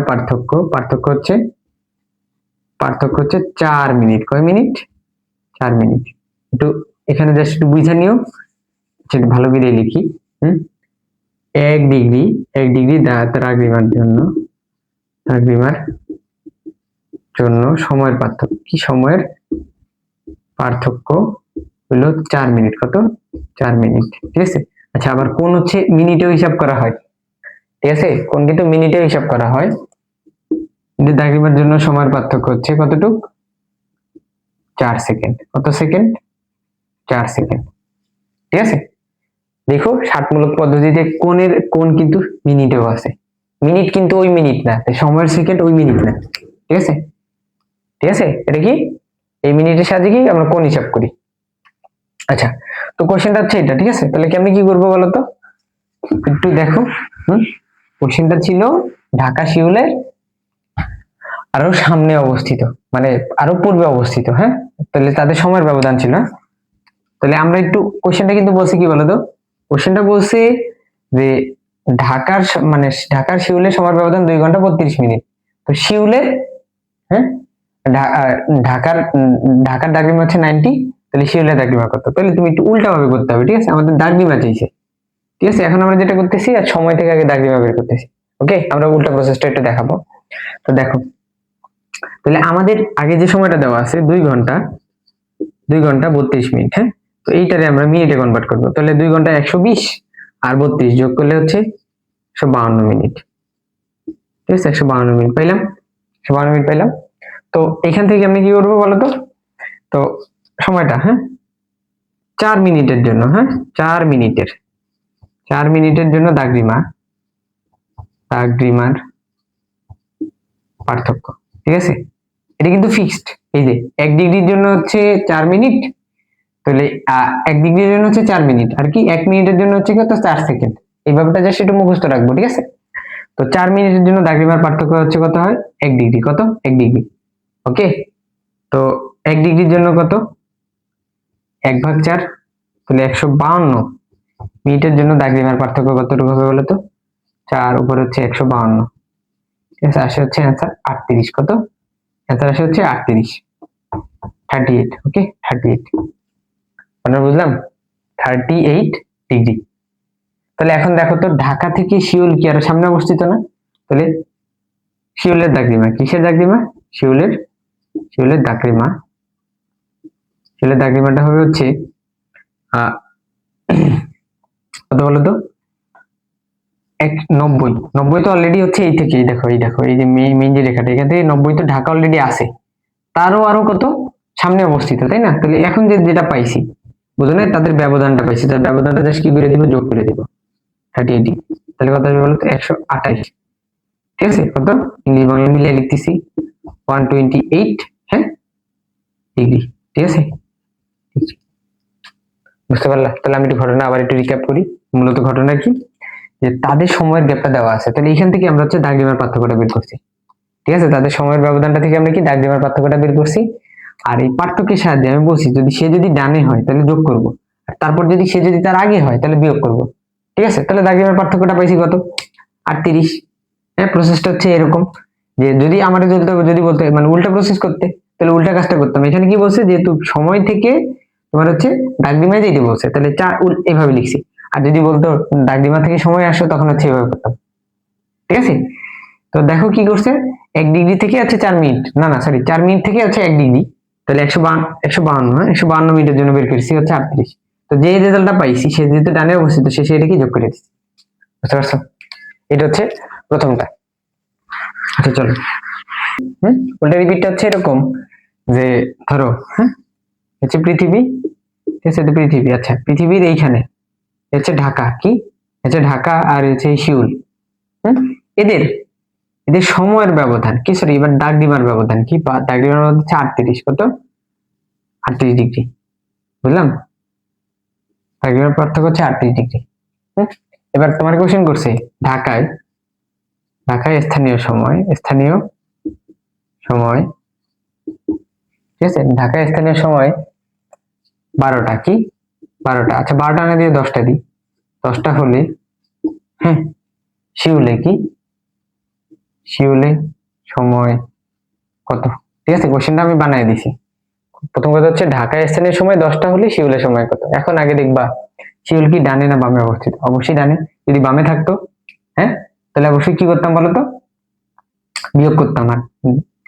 পার্থক্য হচ্ছে 4 মিনিট। কয় মিনিট? 4 মিনিট। একটু এখানে জাস্ট একটু বুঝে নিও, সেটা ভালো করে লিখি। 1 ডিগ্রি দাগরিমার জন্য সময়ের পার্থক্য কি? সময়ের পার্থক্য হলো 4 মিনিট। কত? 4 মিনিট, ঠিক আছে। আচ্ছা, আবার কোন হচ্ছে মিনিটেও হিসাব করা হয়, ঠিক আছে, কোন কিন্তু মিনিটেও হিসাব করা হয়। কিন্তু দাগরিমার জন্য সময়ের পার্থক্য হচ্ছে কতটুক? 4 সেকেন্ড। কত সেকেন্ড? 4 সেকেন্ড, ঠিক আছে। দেখো ষাটমূলক পদ্ধতিতে কোন কিন্তু মিনিটেও আছে, মিনিট কিন্তু ওই মিনিট না, সময়ের সেকেন্ড ওই মিনিট না, ঠিক আছে। ঠিক আছে, এটা কি এই মিনিটের সাহায্যে কি আমরা কোন হিসাব করি। আচ্ছা, তো কোশ্চেনটা হচ্ছে এটা, ঠিক আছে। তাহলে কি আমি কি করবো বলতো, একটু দেখো। কোশ্চেনটা ছিল ঢাকা শিউলের আরো সামনে অবস্থিত, মানে আরো পূর্বে অবস্থিত, হ্যাঁ। তাহলে তাদের সময়ের ব্যবধান ছিল, হ্যাঁ। তাহলে আমরা একটু কোশ্চেনটা কিন্তু বলছি কি বলতো, কোশ্চেনটা বলছে যে ঢাকার শিউলের সময়ের ব্যবধান 2 ঘন্টা 32 মিনিট। তো শিউলের, হ্যাঁ, ঢাকার দাগরিমা হচ্ছে 90, তাহলে শিউলের দাগরিমা কত? তাহলে তুমি একটু উল্টা ভাবে করতে হবে, ঠিক আছে। আমাদের দাগরিমা চাইছে, ঠিক আছে। এখন আমরা যেটা করতেছি, আর সময় থেকে আগে দাগরিমা বের করতেছি। ওকে, আমরা উল্টা প্রসেসটা একটু দেখাবো। তো দেখো, তাহলে আমাদের আগে যে সময়টা দেওয়া আছে 2 ঘন্টা 32 মিনিট, হ্যাঁ। তো এইটারে আমরা মিনিটে কনভার্ট করবো। তাহলে 2 ঘন্টা 120 আর 32 যোগ করলে হচ্ছে 152 মিনিট, ঠিক আছে। 152 মিনিট পাইলাম, 152 মিনিট পাইলাম। তো এখান থেকে আমি কি করবো বলতো, তো সময়টা, হ্যাঁ, 4 মিনিটের জন্য, হ্যাঁ, 4 মিনিটের জন্য দাগরিমার পার্থক্য, ঠিক আছে। এটা কিন্তু ফিক্সড। এই যে 1 ডিগ্রির জন্য হচ্ছে 4 মিনিট, তাহলে 1 ডিগ্রির জন্য হচ্ছে 4 মিনিট, আর কি 1 মিনিটের জন্য হচ্ছে কত? 4 সেকেন্ড। এই ব্যাপারটা জাস্ট একটু মুখস্থ রাখবো, ঠিক আছে। তো 4 মিনিটের জন্য দাগরিমার পার্থক্য হচ্ছে কত হয়? 1 ডিগ্রি। কত? 1 ডিগ্রি। ওকে, তো 1 ডিগ্রির জন্য কত? 1/4, তাহলে 152 মিনিটের জন্য দাগরিমার পার্থক্য কতটুকু হবে বলতো? 4 উপরে হচ্ছে 152, ঠিক আছে। আসে হচ্ছে অ্যান্সার 38। কত? অ্যান্সার আসে হচ্ছে 38, 38। ওকে, 38 আমরা বুঝলাম, 38 ডিগ্রি। তাহলে এখন দেখো তো, ঢাকা থেকে শিউল কি আরো সামনে অবস্থিত না? তাহলে শিউলের দাগরিমা, কিসের দাগরিমা? শিউলের দাগরিমাটা হবে হচ্ছে কত বলতো? 90 তো অলরেডি হচ্ছে এই থেকে, এই দেখো এই যে মেইন যে রেখাটা, এখান থেকে 90 তো ঢাকা অলরেডি আছে, তারও আরো কত সামনে অবস্থিত, তাই না? তাহলে এখন যেটা পাইছি, বুঝো না, তাদের ব্যবধানটা পাইছি, তার ব্যবধানটা জাস্ট কি করে দিব? যোগ করে দিব 38। তাহলে কত হবে বলতো? 128, ঠিক আছে। কত? ইংলিশ বাংলা মিলিয়ে লিখতেছি 128, হ্যাঁ, ডিগ্রি, ঠিক আছে। বুঝতে পারলা? তাহলে আমি একটু ঘটনা আবার একটু রিক্যাপ করি। মূলত ঘটনা কি, যে তাদের সময়ের গ্যাপটা দেওয়া আছে, তাহলে এখান থেকে আমরা হচ্ছে দাগরিমার পার্থক্যটা বের করছি, ঠিক আছে। তাদের সময়ের ব্যবধানটা থেকে আমরা কি দাগরিমার পার্থক্যটা বের করছি। আর এই পার্থক্যের সাহায্যে আমি বলছি, সে যদি ডানে হয় তাহলে যোগ করব, আর তারপর সে যদি তার আগে হয় তাহলে বিয়োগ করব, ঠিক আছে। তাহলে দাগরিমার পার্থক্যটা পাইছি কত? 38। হ্যাঁ, প্রসেসটা হচ্ছে এরকম, যে যদি আমাদের যদি বলতে মানে উল্টা প্রসেস করতে, তাহলে উল্টা কাজটা করতাম। এখানে কি বলছে, যেহেতু সময় থেকে তোমার হচ্ছে দাগরিমায় যেতে বলছে, তাহলে এভাবে লিখছি। আর যদি বলতো দাগরিমা থেকে সময় আসো, তখন হচ্ছে এভাবে করতাম, ঠিক আছে। তো দেখো কি করছে, 1 ডিগ্রি থেকে আছে 4 মিনিট, না সরি, 4 মিনিট থেকে আছে 1 ডিগ্রি, তাহলে 152, হ্যাঁ, 152 মিনিটের জন্য বের করেছি হচ্ছে 38। তো যে রেজাল্টটা পাইছি, সে যেহেতু ডানে অবস্থিত, সে সেটাকে যোগ করে দিচ্ছি, বুঝতে পারছো? এটা হচ্ছে প্রথমটা। আচ্ছা চলো, উল্টা রিপিটটা হচ্ছে এরকম, যে ধরো, হ্যাঁ, হচ্ছে পৃথিবী, ঠিক আছে। পৃথিবী, আচ্ছা, পৃথিবীর এইখানে হচ্ছে ঢাকা, কি হচ্ছে ঢাকা, আর হচ্ছে শিউল, এদের এদের সময়ের ব্যবধান কি, সরি, এবার দাগরিমার ব্যবধান কি, দাগরিমার ব্যবধান হচ্ছে 38। কত? 38 ডিগ্রি, বুঝলাম। দাগরিমার পার্থক্য হচ্ছে 38 ডিগ্রি। এবার তোমার কোশ্চেন করছে ঢাকায় স্থানীয় সময়, ঠিক আছে। ঢাকায় স্থানীয় সময় 12টা, কি 12টা, আচ্ছা 12টা না দিয়ে 10টা দিই, 10টা হলে, হ্যাঁ, শিউলে সময় কত? ঠিক আছে, কোশ্চেনটা আমি বানাই দিছি। প্রথম কথা হচ্ছে ঢাকা স্থানীয় সময় 10টা হলে শিউলের সময় কত। এখন আগে দেখবা শিউল কি ডানে না বামে অবস্থিত? অবশ্যই ডানে। যদি বামে থাকতো, হ্যাঁ, তাহলে অবশ্যই কি করতাম বলতো? বিয়োগ করতাম। আর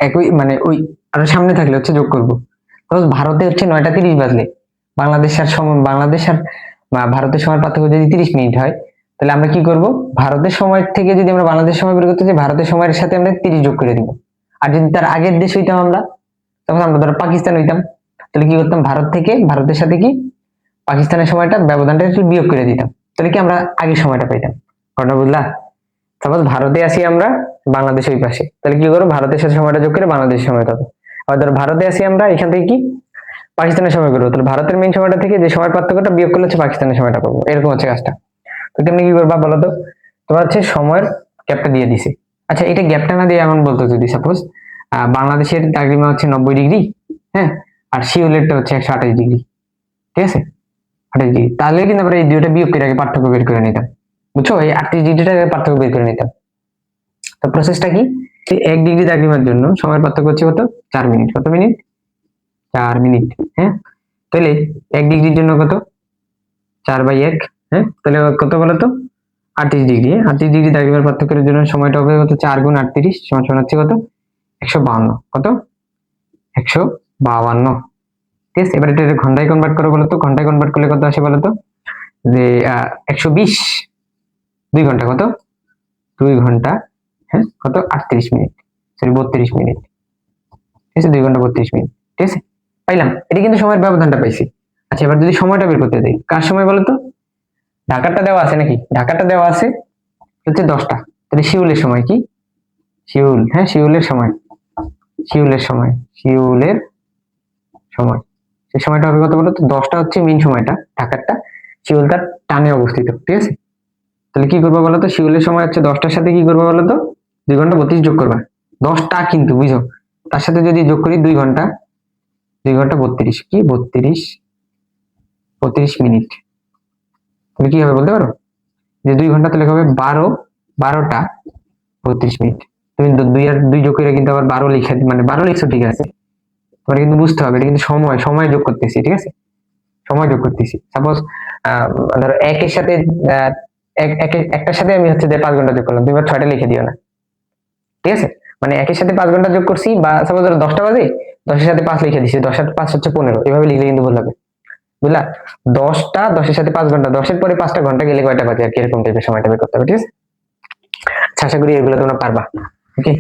একই মানে ওই আরো সামনে থাকলে হচ্ছে যোগ করবো। ভারতে হচ্ছে 9টা 30 বাজলে বাংলাদেশ আর ভারতের সময় পার্থক্য যদি 30 মিনিট হয়, তাহলে আমরা কি করব? ভারতের সময় থেকে যদি আমরা বাংলাদেশ সময় বের করতে চাই, ভারতের সময়ের সাথে আমরা 30 যোগ করে দিব। আর যদি তার আগের দেশ হইতাম আমরা, তখন আমরা ধরো পাকিস্তান হইতাম, তাহলে কি করতাম? ভারতের সাথে কি পাকিস্তানের সময়টা ব্যবধানটা একটু বিয়োগ করে দিতাম, তাহলে কি আমরা আগের সময়টা পাইতাম। ঘটনা বুঝলা? সাপোজ ভারতে আসি আমরা, বাংলাদেশ ওই পাশে, তাহলে কি করবো? ভারতের সাথে সময়টা যোগ করে বাংলাদেশের সময় পাবো। আবার ধরো ভারতে আসি আমরা, এখান থেকে কি পাকিস্তানের সময় করবো, তাহলে ভারতের মেইন সময়টা থেকে যে সময় পার্থক্যটা বিয়োগ করলে হচ্ছে পাকিস্তানের সময়টা পাবো। এরকম হচ্ছে কাজটা। তো তুমি কি করবা বলো তো? তোমার হচ্ছে সময়ের গ্যাপটা দিয়ে দিছে। আচ্ছা, এটা গ্যাপটা না দিয়ে এমন বলতো, যদি সাপোজ বাংলাদেশের দ্রাঘিমা হচ্ছে 90 ডিগ্রি, হ্যাঁ, আর সিউলেরটা হচ্ছে 128 ডিগ্রি, ঠিক আছে, 28 ডিগ্রি, তাহলে কিন্তু আমরা এই দুইটা বিয়োগ করে আগে পার্থক্য বের করে নিতাম। বুঝছো? এই 38 ডিগ্রিটা পার্থক্য বের করে নিতাম। তো প্রসেসটা কি? 1 ডিগ্রি দ্রাঘিমার জন্য সময়ের পার্থক্য হচ্ছে কত? 4 মিনিট। কত মিনিট? 4 মিনিট। হ্যাঁ, তাহলে 1 ডিগ্রির জন্য কত? 4/1। হ্যাঁ, তাহলে কত বলতো? 38 ডিগ্রি। 38 ডিগ্রি দ্রাঘিমার পার্থক্যের জন্য সময়টা হবে কত? 4 গুণ 38 সমান সমান হচ্ছে কত? 152। কত? 152। ঠিক আছে, এবার এটা ঘন্টায় কনভার্ট করো বলতো। ঘন্টায় কনভার্ট করলে কত আসে বলতো? যে 120, 2 ঘন্টা কত? 2 ঘন্টা, হ্যাঁ, কত? 38 মিনিট, সরি 32 মিনিট। ঠিক আছে, 2 ঘন্টা 32 মিনিট। ঠিক আছে, পাইলাম। এটা কিন্তু সময়ের ব্যবধানটা পাইছি। আচ্ছা, এবার যদি সময়টা বের করতে দেই, কার সময় বলতো? ঢাকাটা দেওয়া আছে নাকি? ঢাকাটা দেওয়া আছে হচ্ছে 10টা, তাহলে শিউলের সময় কি? হ্যাঁ, শিউলের সময়, শিউলের সময়, সেই সময়টা হবে কত বলতো? 10টা হচ্ছে মেইন সময়টা ঢাকারটা, শিউল তার টানে অবস্থিত। ঠিক আছে, তাহলে কি করবো বলতো? শিউলের সময় হচ্ছে 10টার সাথে কি করবো বলতো? 2 ঘন্টা 32 যোগ করবা। 10টা কিন্তু বুঝো, তার সাথে যদি যোগ করি 2 ঘন্টা, 2 ঘন্টা 32, কি 32 মিনিট, তাহলে কি হবে বলতে পারো? যে 2 ঘন্টা তাহলে হবে 12টা 32 মিনিট। তুমি 2 আর 2 যোগ করে কিন্তু আবার 12 লিখে, মানে 12 লিখছো, ঠিক আছে, তোমার কিন্তু বুঝতে হবে এটা কিন্তু সময় যোগ করতেছি। ঠিক আছে, সময় যোগ করতেছি। সাপোজ ধরো একের সাথে একটার সাথে আমি হচ্ছে যে 5 ঘন্টা যোগ করলাম, তুমি 6টা লিখে দিও না। ঠিক আছে, মানে একের সাথে 5 ঘন্টা যোগ করছি, বা সাপোজ ধরো 10টা বাজে, 10-এর সাথে 5 লিখে দিছি, 10 আর 5 হচ্ছে 15, এভাবে লিখলে কিন্তু ভুল হবে। বুঝলা? 10এর সাথে 5 ঘন্টা, 10-এর পরে 5টা ঘন্টা গেলে কয়টা বাজে আর কি, এরকম টাইপের সময়টা বের করতে হবে। ঠিক আছে, আশা করি এগুলো তোমরা পারবা। ওকে,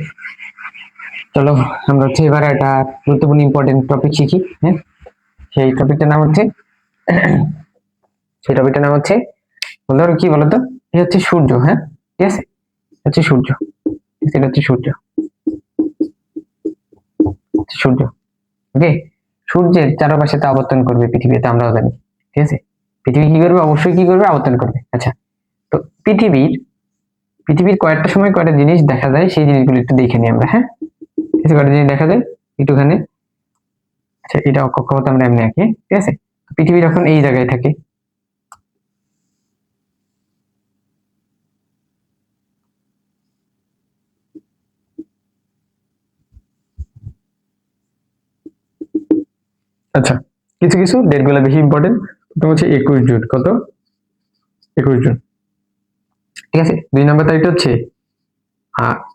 চলো আমরা হচ্ছে এবার একটা গুরুত্বপূর্ণ ইম্পর্টেন্ট টপিক শিখি। হ্যাঁ, সেই টপিকটার নাম হচ্ছে ধরো কি বলতো? এই হচ্ছে সূর্য। হ্যাঁ, ঠিক আছে, হচ্ছে সূর্য, এটা হচ্ছে সূর্য। ওকে, সূর্যের চারপাশে তো আবর্তন করবে পৃথিবীতে, আমরাও জানি। ঠিক আছে, পৃথিবী কি করবে? অবশ্যই কি করবে? আবর্তন করবে। আচ্ছা, তো পৃথিবীর কয়েকটা সময় কয়েকটা জিনিস দেখা যায়, সেই জিনিসগুলো একটু দেখে নিই আমরা। হ্যাঁ, কিছু কয়েকটা জিনিস দেখা যায় একটুখানি। আচ্ছা, এটা কক্ষপথ আমরা এমনি আঁকি। ঠিক আছে, পৃথিবী যখন এই জায়গায় থাকে, আচ্ছা, কিছু কিছু ডেট গুলো বেশি ইম্পর্টেন্ট। প্রথম হচ্ছে 21 জুন। কত? 21 জুন। ঠিক আছে, 2 নম্বর তারিখটা হচ্ছে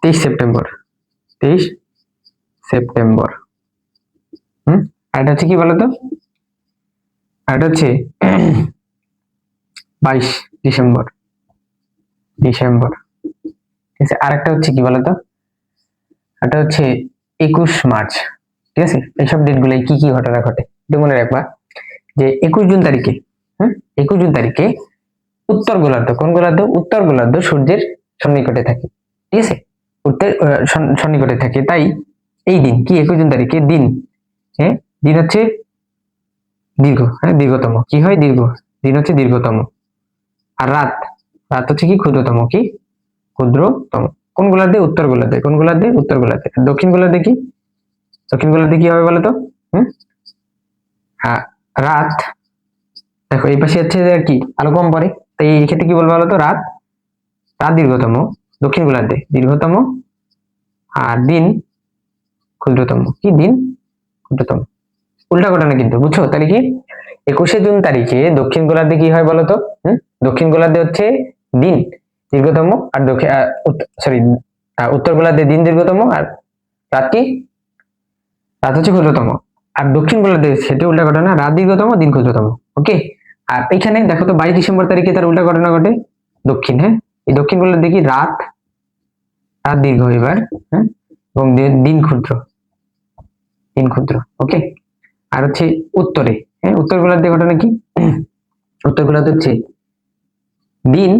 23 সেপ্টেম্বর। 23 সেপ্টেম্বর। আর এটা হচ্ছে কি বলতো? আর এটা হচ্ছে 22 ডিসেম্বর। ঠিক আছে, আর একটা হচ্ছে কি বলতো? এটা হচ্ছে 21 মার্চ। ঠিক আছে, এইসব ডেট গুলো কি কি ঘটনা ঘটে একটু মনে রাখবা। যে 21 জুন তারিখে, 21 জুন তারিখে উত্তর গোলার্ধ, কোন গোলার্ধ? উত্তর গোলার্ধ সূর্যের সন্নিকটে থাকে। ঠিক আছে, উত্তর সন্নিকটে থাকে, তাই এই দিন কি 21 জুন তারিখে দিন, হ্যাঁ, দিন হচ্ছে দীর্ঘ, হ্যাঁ, দীর্ঘতম। কি হয়? দিন হচ্ছে দীর্ঘতম। আর রাত হচ্ছে কি? ক্ষুদ্রতম। কি? ক্ষুদ্রতম। কোন গোলার্ধে? উত্তর গোলার্ধে। কোন গোলার্ধে? উত্তর গোলার্ধে। দক্ষিণ গোলার্ধে কি? দক্ষিণ গোলার্ধে কি হবে বলতো? রাত, দেখো এই পাশে হচ্ছে কি আলো কম পড়ে, তো এই ক্ষেত্রে কি বলবো বলতো, রাত রাত দীর্ঘতম, দক্ষিণ গোলার্ধে দীর্ঘতম, আর দিন ক্ষুদ্রতম। কি দিন ক্ষুদ্রতম, উল্টা ঘটনা কিন্তু, বুঝছো? তাহলে কি 21শে জুন তারিখে দক্ষিণ গোলার্ধে কি হয় বলতো? দক্ষিণ গোলার্ধে হচ্ছে দিন দীর্ঘতম, আর দক্ষিণ সরি উত্তর গোলার্ধে দিন দীর্ঘতম, আর রাত কি, রাত হচ্ছে ক্ষুদ্রতম। আর দক্ষিণ গোলার্ধে সেটা উল্টা ঘটনা, রাত দীর্ঘতম দিন ক্ষুদ্রতম। ওকে, আর এইখানে দেখো তো 22 ডিসেম্বর তারিখে তার উল্টা ঘটনা ঘটে দক্ষিণ। হ্যাঁ, এই দক্ষিণ গোলার্ধে কি রাত রাত দীর্ঘ এবার, হ্যাঁ, এবং দিন ক্ষুদ্র, দিন ক্ষুদ্র। ওকে, আর হচ্ছে উত্তরে, হ্যাঁ, উত্তর গোলার্ধে ঘটনা কি, উত্তর গোলার্ধে হচ্ছে দিন,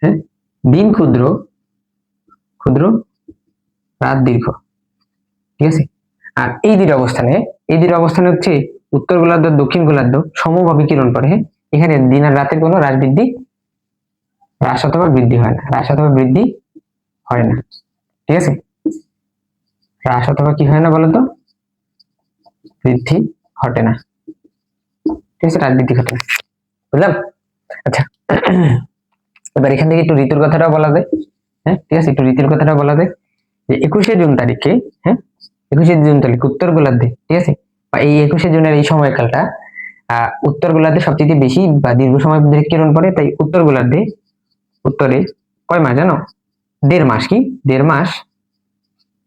হ্যাঁ, দিন ক্ষুদ্র, ক্ষুদ্র, রাত দীর্ঘ। ঠিক আছে, আর এই দুটো অবস্থানে, এই দুটো অবস্থানে হচ্ছে উত্তর গোলার্ধ দক্ষিণ গোলার্ধ সমভাবে কিরণ পড়ে। হ্যাঁ, এখানে দিন আর রাতের কোনো হ্রাস বৃদ্ধি, হ্রাস অথবা বৃদ্ধি হয় না, হ্রাস অথবা বৃদ্ধি হয় না। ঠিক আছে, হ্রাস অথবা কি হয় না বলতো, বৃদ্ধি ঘটে না। ঠিক আছে, রাত বৃদ্ধি ঘটে না, বুঝলাম? আচ্ছা, এবার এখান থেকে একটু ঋতুর কথাটাও বলা যায়। হ্যাঁ, ঠিক আছে, একটু ঋতুর কথাটাও বলা যায় যে 21শে জুন তারিখে, হ্যাঁ, 21শে জুন তারিখে উত্তর গোলার্ধে, ঠিক আছে, বা এই 21শে জুনের এই সময়কালটা উত্তর গোলার্ধে সবচেয়ে বেশি বা দীর্ঘ সময় ধরে কিরণ পড়ে, তাই উত্তর গোলার্ধে, উত্তরে কয় মাস জানো? 1.5 মাস। কি 1.5 মাস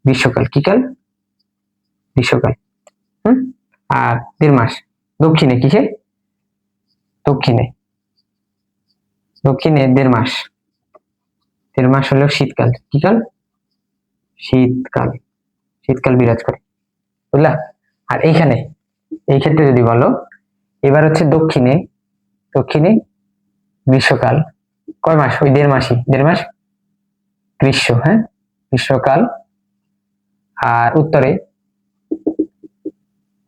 গ্রীষ্মকাল, কি কাল, গ্রীষ্মকাল। আর 1.5 মাস দক্ষিণে, কিসে, দক্ষিণে, দক্ষিণে 1.5 মাস, 1.5 মাস হলো শীতকাল, কি কাল, শীতকাল, শীতকাল বিরাজ করে, বুঝলা? আর এইখানে এই ক্ষেত্রে যদি বলো, এবার হচ্ছে দক্ষিণে, দক্ষিণে গ্রীষ্মকাল, কয় মাস, ওই 1.5 মাসই, 1.5 মাস গ্রীষ্ম, হ্যাঁ, গ্রীষ্মকাল। আর উত্তরে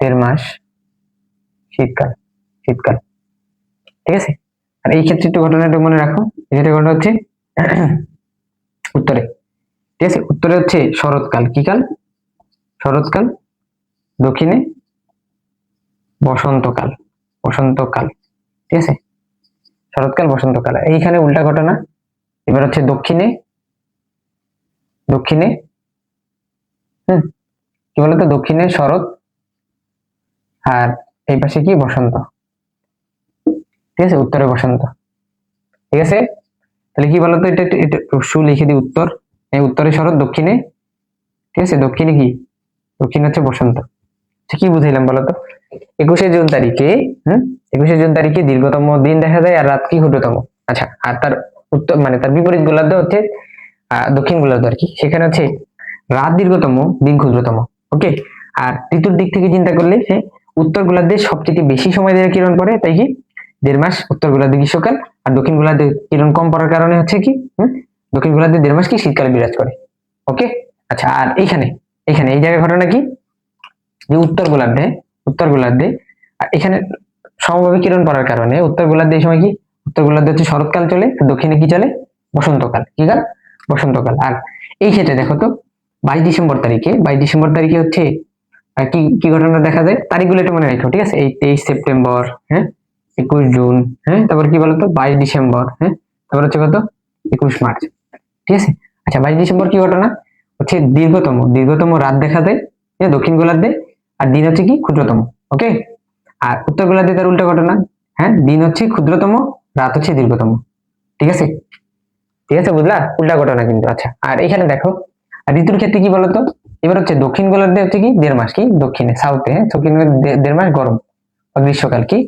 1.5 মাস শীতকাল, শীতকাল। ঠিক আছে, আর এই ক্ষেত্রে একটু ঘটনাটা মনে রাখো, এক্ষেত্রে ঘটনা হচ্ছে উত্তরে, ঠিক আছে, উত্তরে হচ্ছে শরৎকাল, কি কাল, শরৎকাল, দক্ষিণে বসন্তকাল, বসন্তকাল। ঠিক আছে, শরৎকাল বসন্তকাল। এইখানে উল্টা ঘটনা, এবার হচ্ছে দক্ষিণে, দক্ষিণে কি বলতো, দক্ষিণে শরৎ, আর এই পাশে কি বসন্ত। ঠিক আছে, উত্তরে বসন্ত। ঠিক আছে, তাহলে কি বলতো, এটা এটা সু লিখে দিই, উত্তর, এই উত্তরে শরৎ, দক্ষিণে, ঠিক আছে, দক্ষিণে কি, দক্ষিণ হচ্ছে বসন্ত। কি বুঝাইলাম বলতো? 21শে জুন তারিখে, 21শে জুন তারিখে দীর্ঘতম দিন দেখা যায়, আর রাত কি ক্ষুদ্রতম। আচ্ছা, আর তার উত্তর মানে তার বিপরীত গোলার্ধ হচ্ছে দক্ষিণ গোলার্ধ আর কি, সেখানে হচ্ছে রাত দীর্ঘতম দিন ক্ষুদ্রতম। ওকে, আর ঋতুর দিক থেকে চিন্তা করলে, হ্যাঁ, উত্তর গোলার্ধে সবচেয়ে বেশি সময় ধরে কিরণ পড়ে, তাই কি 1.5 মাস উত্তর গোলার্ধে গ্রীষ্মকাল, আর দক্ষিণ গোলার্ধে কিরণ কম পড়ার কারণে হচ্ছে কি, দক্ষিণ গোলার্ধে 1.5 মাস কি শীতকাল বিরাজ করে। ওকে, আচ্ছা, আর এইখানে, এইখানে এই জায়গায় ঘটনা কি, যে উত্তর গোলার্ধে, উত্তর গোলার্ধে আর এখানে সমভাবে কিরণ পড়ার কারণে উত্তর গোলার্ধে এই সময় কি, উত্তর গোলার্ধে হচ্ছে শরৎকাল চলে, দক্ষিণে কি চলে, বসন্তকাল, কি কাল, বসন্তকাল। আর এই ক্ষেত্রে দেখো তো 22 ডিসেম্বর তারিখে, 22 ডিসেম্বর তারিখে হচ্ছে কি কি ঘটনা দেখা যায়, তারিখগুলো একটু মনে রাখো। ঠিক আছে, এই 23 সেপ্টেম্বর, হ্যাঁ, 21 জুন, হ্যাঁ, তারপর কি বলতো 22 ডিসেম্বর, হ্যাঁ, তারপর হচ্ছে কত 21 মার্চ। ঠিক আছে, আচ্ছা, 22 ডিসেম্বর কি ঘটনা হচ্ছে, দীর্ঘতম, দীর্ঘতম রাত দেখা যায় দক্ষিণ গোলার্ধে, আর দিন হচ্ছে কি ক্ষুদ্রতম। ওকে, আর উত্তর গোলার্ধে তার উল্টা ঘটনা, হ্যাঁ, দিন হচ্ছে ক্ষুদ্রতম, রাত হচ্ছে দীর্ঘতম। ঠিক আছে, ঠিক আছে, বুঝলা, উল্টা ঘটনা কিন্তু। আচ্ছা, আর এখানে দেখো, আর ঋতুর ক্ষেত্রে কি বলতো, এবার হচ্ছে দক্ষিণ গোলার্ধে হচ্ছে কি 1.5 মাস, কি দক্ষিণে সাউথে, হ্যাঁ, দক্ষিণে 1.5 মাস গরম, গ্রীষ্মকাল, কি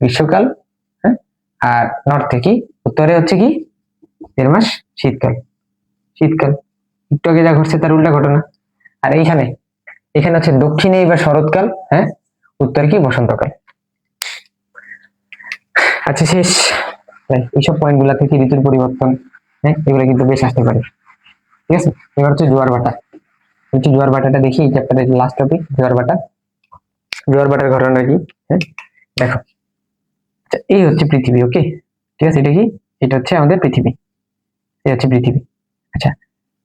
গ্রীষ্মকাল, হ্যাঁ, আর নর্থে কি, উত্তরে হচ্ছে কি 1.5 মাস শীতকাল, শীতকাল। একটু আগে যা ঘটছে তার উল্টা ঘটনা। আর এইখানে, এখানে হচ্ছে দক্ষিণে এবার শরৎকাল, হ্যাঁ, উত্তর কি বসন্তকাল। আচ্ছা, শেষ। এইসব পয়েন্ট গুলা থেকে ঋতুর পরিবর্তন, হ্যাঁ, এগুলো কিন্তু বেশ আসতে পারে। ঠিক আছে, এবার হচ্ছে জোয়ার ভাটা, হচ্ছে জোয়ার ভাটাটা দেখি, এই চ্যাপ্টারের লাস্ট টপিক জোয়ার ভাটা। জোয়ার ভাটার ঘটনা কি, হ্যাঁ, দেখো, আচ্ছা, এই হচ্ছে পৃথিবী। ওকে, ঠিক আছে, এটা কি, এটা হচ্ছে আমাদের পৃথিবী, এই হচ্ছে পৃথিবী। আচ্ছা,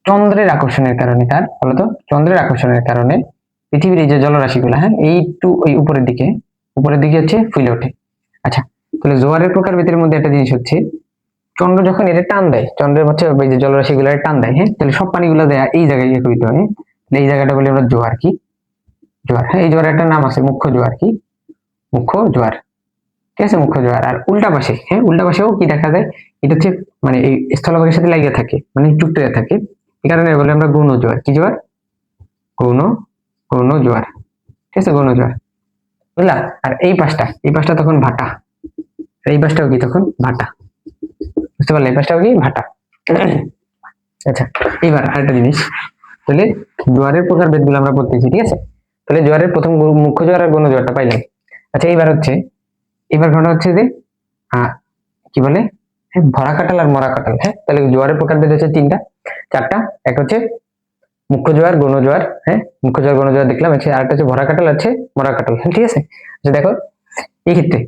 চন্দ্রের আকর্ষণের কারণে, তার বলতো চন্দ্রের আকর্ষণের কারণে পৃথিবীর এই যে জলরাশি গুলা, হ্যাঁ, এই একটু ওই উপরের দিকে, উপরের দিকে হচ্ছে ফুলে ওঠে। আচ্ছা, তাহলে জোয়ারের প্রকারভেদের মধ্যে একটা জিনিস হচ্ছে, চন্দ্র যখন এটা টান দেয়, চন্দ্রের হচ্ছে ওই যে জলরাশি গুলো টান দেয়, হ্যাঁ, তাহলে সব পানিগুলো দেয় এই জায়গায় গিয়ে করিতে হয়, হ্যাঁ? তাহলে এই জায়গাটা বলি আমরা জোয়ার, কি জোয়ার, হ্যাঁ। এই জোয়ারের একটা নাম আছে মুখ্য জোয়ার, কি মুখ্য জোয়ার, ঠিক আছে, মুখ্য জোয়ার। আর উল্টা পাশে, হ্যাঁ, উল্টা পাশেও কি দেখা যায়, এটা হচ্ছে মানে এই স্থলভাগের সাথে লাগিয়ে থাকে, মানে যুক্ত হয়ে থাকে, এই কারণে বলে আমরা গৌণ জোয়ার। কি জোয়ার? গৌণ, গৌণ জোয়ার, ঠিক আছে, গৌণ জোয়ার, বুঝলা? আর এই পাশটা তখন ভাটা, এই পাশটাও কি তখন ভাটা, বুঝতে পারলে? এই পাশটাও কি ভাটা। আচ্ছা, এবার আরেকটা জিনিস, তাহলে জোয়ারের প্রকারভেদ গুলো আমরা পড়তেছি, ঠিক আছে। তাহলে জোয়ারের প্রথম মুখ্য জোয়ার আর গৌণ জোয়ারটা পাইলাম। আচ্ছা, এবার ঘটনা হচ্ছে যে কি বলে, হ্যাঁ, ভরা কাটাল আর মরা কাটাল, হ্যাঁ। তাহলে জোয়ারের প্রকারভেদ হচ্ছে চারটা। এক হচ্ছে মুখ্য জোয়ার, গৌণ জোয়ার, হ্যাঁ, মুখ্য জোয়ার গৌণ জোয়ার দেখলাম। আচ্ছা, আরেকটা হচ্ছে ভরা কাটাল, আছে মরা কাটাল, হ্যাঁ, ঠিক আছে। আচ্ছা দেখো, এই ক্ষেত্রে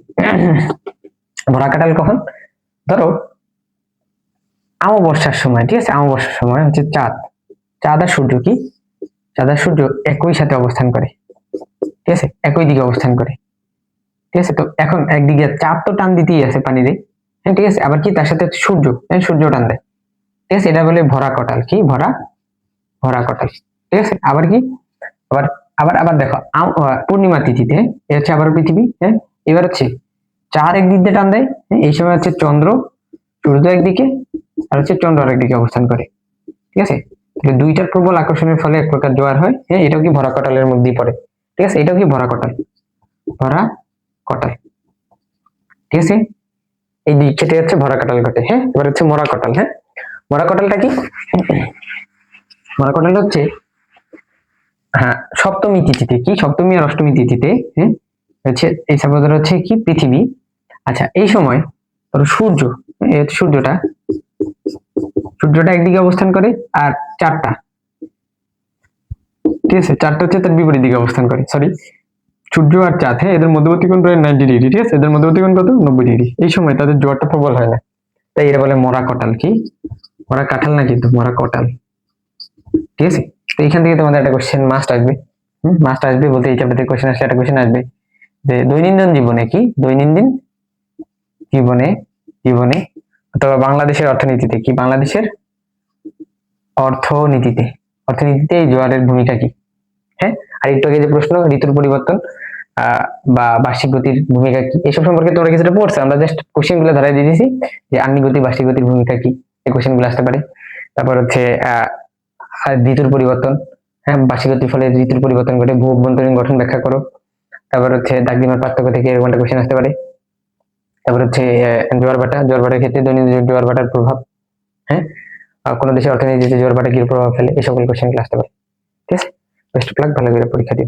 ভরা কাটাল কখন? ধরো অমাবস্যার সময়, ঠিক আছে, অমাবস্যার সময় হচ্ছে চাঁদ আর সূর্য, কি চাঁদ আর সূর্য একই সাথে অবস্থান করে, ঠিক আছে, একই দিকে অবস্থান করে, ঠিক আছে। তো এখন একদিকে চাপ তো টান দিতেই আছে পানিতে, হ্যাঁ, ঠিক আছে, আবার কি তার সাথে সূর্য, হ্যাঁ, সূর্য টান দেয়, ঠিক আছে। এটা বলে ভরা কটাল, কি ভরা, ভরা কটাল, ঠিক আছে। আবার কি, আবার আবার আবার দেখো পূর্ণিমা তিথিতে এ হচ্ছে আবার পৃথিবী, হ্যাঁ। এবার হচ্ছে চাঁদ একদিক দিয়ে টান দেয়, হ্যাঁ, এই সময় হচ্ছে সূর্য একদিকে আর হচ্ছে চন্দ্র আরেকদিকে অবস্থান করে, ঠিক আছে। তাহলে দুইটার প্রবল আকর্ষণের ফলে এক প্রকার জোয়ার হয়, হ্যাঁ, এটাও কি ভরা কটালের মধ্যেই পড়ে, ঠিক আছে। এটাও কি ভরা কটাল, ভরা কটাল, ঠিক আছে। এই দুই ক্ষেত্রে হচ্ছে ভরা কটাল ঘটে, হ্যাঁ। এবার হচ্ছে মরা কটাল, হ্যাঁ। মরা কটালটা কি? মরা কটাল হচ্ছে, হ্যাঁ, সপ্তমী তিথিতে, কি সপ্তমী আর অষ্টমী তিথিতে, হ্যাঁ, হচ্ছে এই সাপোজ হচ্ছে কি পৃথিবী, আচ্ছা, এই সময় ধরো সূর্যটা একদিকে অবস্থান করে, আর চারটা, ঠিক আছে, চারটা হচ্ছে তার বিপরীত দিকে অবস্থান করে, সরি, সূর্য আর চাঁদ, হ্যাঁ, এদের মধ্যবর্তী কোণ প্রায় 90 ডিগ্রি, ঠিক আছে, এদের মধ্যবর্তী কোণ কত? 90 ডিগ্রি। এই সময় তাদের জোয়ারটা প্রবল হয় না, তাই এরা বলে মরা কটাল, কি মরা কাঁঠাল না, কিন্তু মরা কটাল, ঠিক আছে। তো এখান থেকে তোমাদের একটা কোশ্চেন মাস্ট আসবে, মাস্ট আসবে বলতে এই চ্যাপ্টার থেকে কোশ্চেন আসলে একটা কোশ্চেন আসবে যে দৈনন্দিন জীবনে, কি দৈনন্দিন জীবনে জীবনে অথবা বাংলাদেশের অর্থনীতিতে, কি বাংলাদেশের অর্থনীতিতে এই জোয়ারের ভূমিকা কি, হ্যাঁ। আর একটু আগে যে প্রশ্ন ঋতুর পরিবর্তন বা বার্ষিক গতির ভূমিকা কি, এসব সম্পর্কে তোমরা কিছুটা পড়ছো, আমরা জাস্ট কোশ্চেন গুলো ধরাই দিয়ে দিয়েছি যে আহ্নিক গতি, বার্ষিক গতির ভূমিকা কি, এই কোশ্চেন গুলো আসতে পারে। তারপর হচ্ছে ঋতুর পরিবর্তন, হ্যাঁ, বার্ষিক গতির ফলে ঋতুর পরিবর্তন ঘটে, ভূ অভ্যন্তরীণ গঠন ব্যাখ্যা করো। তারপর হচ্ছে দাগদিমার পার্থক্য থেকে এরকম একটা কোশ্চেন আসতে পারে। তারপর হচ্ছে জোয়ার ভাটার ক্ষেত্রে দৈনন্দিন জোয়ার ভাটার প্রভাব, হ্যাঁ, কোনো দেশের অর্থনীতিতে জোয়ার ভাটা কি প্রভাব ফেলে, এই সকল কোশ্চেন গুলো আসতে পারে, ঠিক আছে। বেস্ট অফ লাক, ভালো করে পরীক্ষা দিও।